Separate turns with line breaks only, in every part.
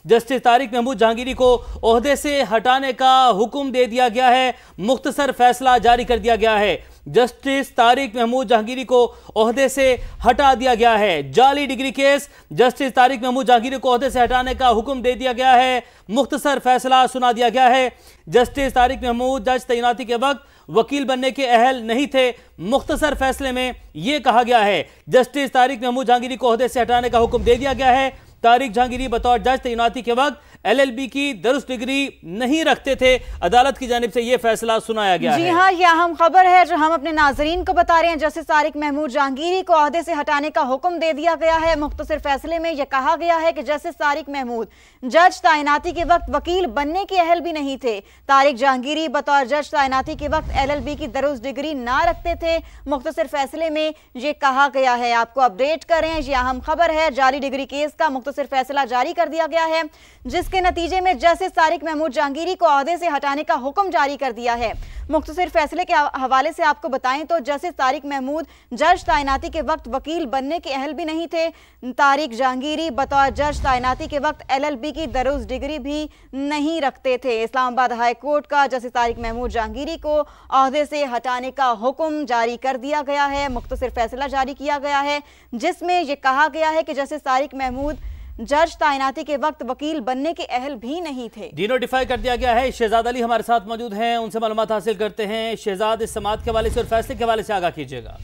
Justice Tariq Mahmood Jahangiri को ओहदे से हटाने का हुक्म दे दिया गया है। मुख्तसर फैसला जारी कर दिया गया है। जस्टिस तारिक महमूद जहांगीरी को ओहदे से हटा दिया गया है। जाली degree case, justice Tariq Mahmood Jahangiri को ओहदे से हटाने का हुक्म दे दिया गया है। मुख्तसर फैसला सुना दिया गया है। जस्टिस तारिक महमूद जज तैनाती के वक्त वकील बनने के अहल नहीं थे। मुख्तसर फैसले में यह कहा गया है जस्टिस तारिक महमूद जहांगीरी को ओहदे से हटाने का हुक्म दे दिया गया है। तारिक जहांगीरी बतौर जज तैनाती के वक्त LLB की दरुस्त डिग्री नहीं रखते थे। अदालत की जानिब से यह फैसला सुनाया गया है।
जी हाँ, यह अहम खबर है जो हम अपने नाजरीन को बता रहे हैं। जस्टिस तारिक महमूद जहांगीरी को ओहदे से हटाने का हुक्म दे दिया गया है। मुख्तसर फैसले में यह कहा गया है कि जस्टिस तारिक महमूद जज तैनाती के वक्त वकील बनने के अहल भी नहीं थे। तारिक जहांगीरी बतौर जज तैनाती के वक्त LLB की दरुस्त डिग्री ना रखते थे। मुख्तसर फैसले में यह कहा गया है। आपको अपडेट करें, यह अहम खबर है। जाली डिग्री केस का मुख्तसर फैसला जारी कर दिया गया है, जिसके नतीजे में जस्टिस तारिक महमूद जहांगीरी को ओहदे से हटाने का हुक्म जारी कर दिया है। मुख्तसर फैसले के हवाले से आपको बताएं तो जस्टिस तारिक महमूद जज तैनाती के वक्त वकील बनने के अहल भी नहीं थे। तारिक जहांगीरी बतौर जज तैनाती के वक्त LLB की दरुस्त डिग्री भी नहीं रखते थे। इस्लामाबाद हाई कोर्ट का जस्टिस तारिक महमूद जहांगीरी को ओहदे से हटाने का हुक्म जारी कर दिया गया है। मुख्तसर फैसला जारी किया गया है, जिसमें यह कहा गया है कि जस्टिस तारिक महमूद जज तैनाती के वक्त वकील बनने के अहल भी नहीं थे।
डिनोटिफाई कर दिया गया है। शहजाद अली हमारे साथ मौजूद हैं, उनसे मालूमात हासिल करते हैं। शहजाद, इस समाअत के हवाले से और फैसले के हवाले से आगाह कीजिएगा।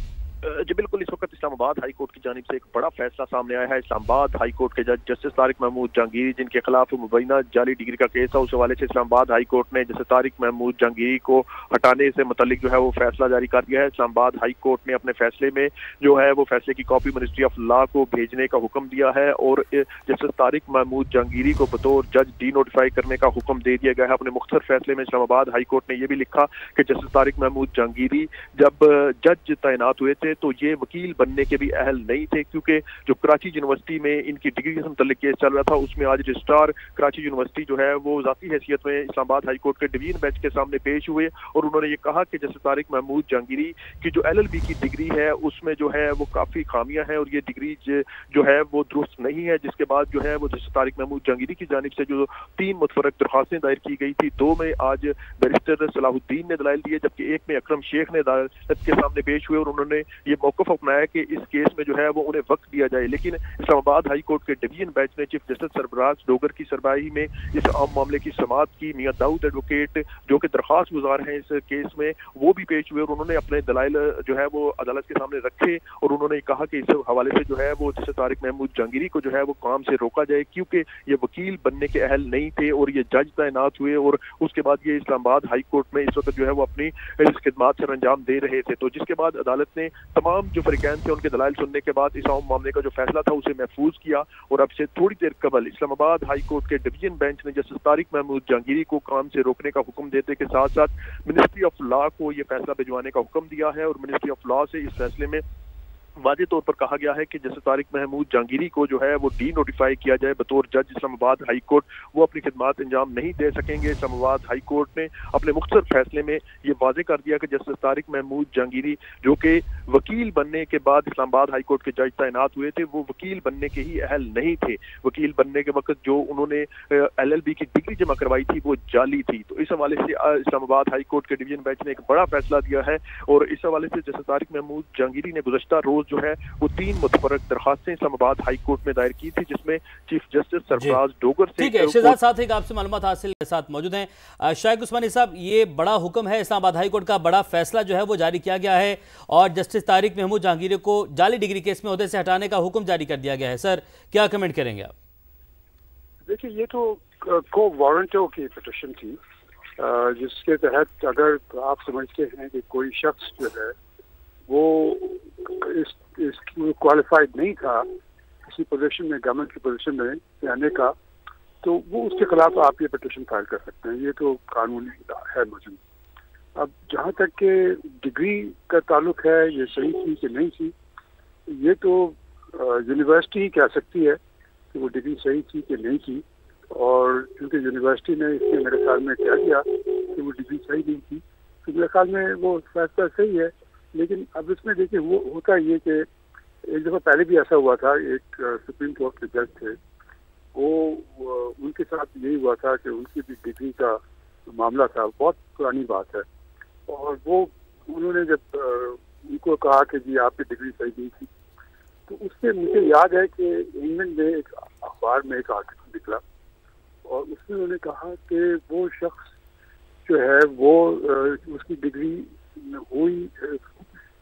जी बिल्कुल, इस वक्त इस्लामाबाद हाई कोर्ट की जानिब से एक बड़ा फैसला सामने आया है। इस्लामाबाद हाई कोर्ट के जज जस्टिस तारिक महमूद जहांगीरी, जिनके खिलाफ मुबैना जाली डिग्री का केस था, उस हवाले से इस्लामाबाद हाई कोर्ट ने जस्टिस तारिक महमूद जहांगीरी को हटाने से मुतल्लिक जो है वो फैसला जारी कर दिया है। इस्लामाबाद हाई कोर्ट ने अपने फैसले में जो है वो फैसले की कॉपी मिनिस्ट्री ऑफ लॉ को भेजने का हुक्म दिया है और जस्टिस तारिक महमूद जहांगीरी को बतौर जज डी नोटिफाई करने का हुक्म दे दिया गया है। अपने मुख्तसर फैसले में इस्लामाबाद हाई कोर्ट ने यह भी लिखा कि जस्टिस तारिक महमूद जहांगीरी जब जज तैनात हुए थे तो ये वकील बनने के भी अहल नहीं थे, क्योंकि जो कराची यूनिवर्सिटी में इनकी डिग्री से मुतल्लिक केस चल रहा था उसमें आज रजिस्ट्रार कराची यूनिवर्सिटी जो है वो जाती हैसियत में इस्लामाबाद हाई कोर्ट के डिवीजन बेंच के सामने पेश हुए और उन्होंने ये कहा कि जस्टिस तारिक महमूद जहांगीरी की जो LLB की डिग्री है उसमें जो है वो काफ़ी खामियां हैं और ये डिग्री जो है वो दुरुस्त नहीं है। जिसके बाद जो है वो जस्टिस तारिक महमूद जहांगीरी की जानिब से जो 3 मुतफरक दरख्वास्तें दायर की गई थी, 2 में आज बैरिस्टर सलाहुद्दीन ने दलाइल दिए जबकि एक में अकरम शेख ने अदालत के सामने पेश हुए और उन्होंने ये मौक़िफ़ अपनाया कि इस केस में जो है वो उन्हें वक्त दिया जाए। लेकिन इस्लामाबाद हाई कोर्ट के डिवीजन बेंच ने चीफ जस्टिस सरबराज डोगर की सरबराही में इस आम मामले की समाअत की। मियां दाऊद एडवोकेट जो कि दरख्वास्त गुजार हैं इस केस में, वो भी पेश हुए और उन्होंने अपने दलाइल जो है वो अदालत के सामने रखे और उन्होंने कहा कि इस हवाले से जो है वो जस्टिस तारिक महमूद जहांगीरी को जो है वो काम से रोका जाए, क्योंकि ये वकील बनने के अहल नहीं थे और ये जज तैनात हुए और उसके बाद ये इस्लामाबाद हाई कोर्ट में इस वक्त जो है वो अपनी इस खिदमात से अंजाम दे रहे थे। तो जिसके बाद अदालत ने तमाम जो फरीकैन थे उनके दलाइल सुनने के बाद इस आम मामले का जो फैसला था उसे महफूज किया और अब से थोड़ी देर कबल इस्लामाबाद हाई कोर्ट के डिवीजन बेंच ने जस्टिस तारिक महमूद जहांगीरी को काम से रोकने का हुक्म देने के साथ साथ मिनिस्ट्री ऑफ लॉ को यह फैसला भिजवाने का हुक्म दिया है और मिनिस्ट्री ऑफ लॉ से इस फैसले में वाज़े तौर पर कहा गया है कि जस्टिस तारिक महमूद जहांगीरी को जो है वो डी नोटिफाई किया जाए बतौर जज इस्लामाबाद हाई कोर्ट। वो अपनी खिदमात अंजाम नहीं दे सकेंगे। इस्लामाबाद हाई कोर्ट ने अपने मुख्तसर फैसले में ये वाज़े कर दिया कि जस्टिस तारिक महमूद जहांगीरी जो कि वकील बनने के बाद इस्लामाबाद हाई कोर्ट के जज तैनात हुए थे वो वकील बनने के ही अहल नहीं थे। वकील बनने के वक्त जो उन्होंने LLB की डिग्री जमा करवाई थी वो जाली थी। तो इस हवाले से इस्लामाबाद हाई कोर्ट के डिवीजन बेंच ने एक बड़ा फैसला दिया है और इस हवाले से जस्टिस तारिक महमूद जहांगीरी ने गुज़श्ता रोज जो है वो 3 मुतफरक दरखास्तें इस्लामाबाद हाई कोर्ट में दायर की थी, जिसमें चीफ जस्टिस सरफराज डोगर से।
ठीक है शहजाद, साथ एक आपसे मालूमात हासिल के साथ मौजूद हैं शाइक उस्मानी साहब। ये बड़ा हुक्म है, इस्लामाबाद हाई कोर्ट का बड़ा फैसला जो है वो जारी किया गया है और जस्टिस तारिक महमूद जहांगीरी को जाली डिग्री केस में ओहदे से हटाने का हुक्म जारी कर दिया गया है। सर, क्या कमेंट करेंगे आप?
देखिए, ये तो को वारंटों की पिटीशन थी जिसके तहत अगर आप समझते हैं कि कोई शख्स जो है वो इस क्वालिफाइड नहीं था किसी पोजीशन में, गवर्नमेंट की पोजीशन में रहने का, तो वो उसके खिलाफ आप ये पिटीशन फाइल कर सकते हैं। ये तो कानूनी है मौजूद। अब जहाँ तक के डिग्री का ताल्लुक है, ये सही थी कि नहीं थी, ये तो यूनिवर्सिटी ही कह सकती है कि वो डिग्री सही थी कि नहीं थी। और क्योंकि यूनिवर्सिटी ने इसमें मेरे ख्याल में कह दिया कि वो डिग्री सही नहीं थी, तो मेरे ख्याल में वो फैसला सही है। लेकिन अब इसमें देखिए वो होता ये कि एक दफ़ा पहले भी ऐसा हुआ था, एक सुप्रीम कोर्ट के जज थे, वो उनके ساتھ یہی ہوا تھا کہ ان کی بھی ڈگری کا معاملہ تھا، بہت پرانی بات ہے، اور وہ انہوں نے جب ان کو کہا کہ جی آپ کی ڈگری صحیح نہیں تھی، تو اس سے مجھے یاد ہے کہ انگلینڈ میں ایک اخبار میں ایک آرٹیکل نکلا اور اس میں انہوں نے کہا کہ وہ شخص جو ہے وہ اس کی ڈگری ہوئی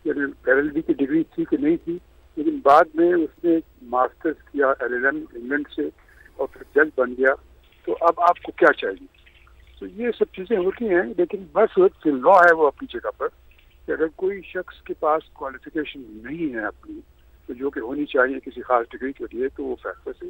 یعنی LLB کی ڈگری تھی کہ نہیں تھی، لیکن بعد میں اس نے ماسٹرز کیا LLM انگلینڈ سے اور پھر جج بن گیا، تو اب آپ کو کیا چاہیے؟ تو یہ سب چیزیں ہوتی ہیں، لیکن بس لا ہے وہ اپنی جگہ پر کہ اگر کوئی شخص کے پاس کوالیفیکیشن نہیں ہے اپنی تو جو کہ ہونی چاہیے کسی خاص ڈگری کے لیے، تو وہ فیصلہ سے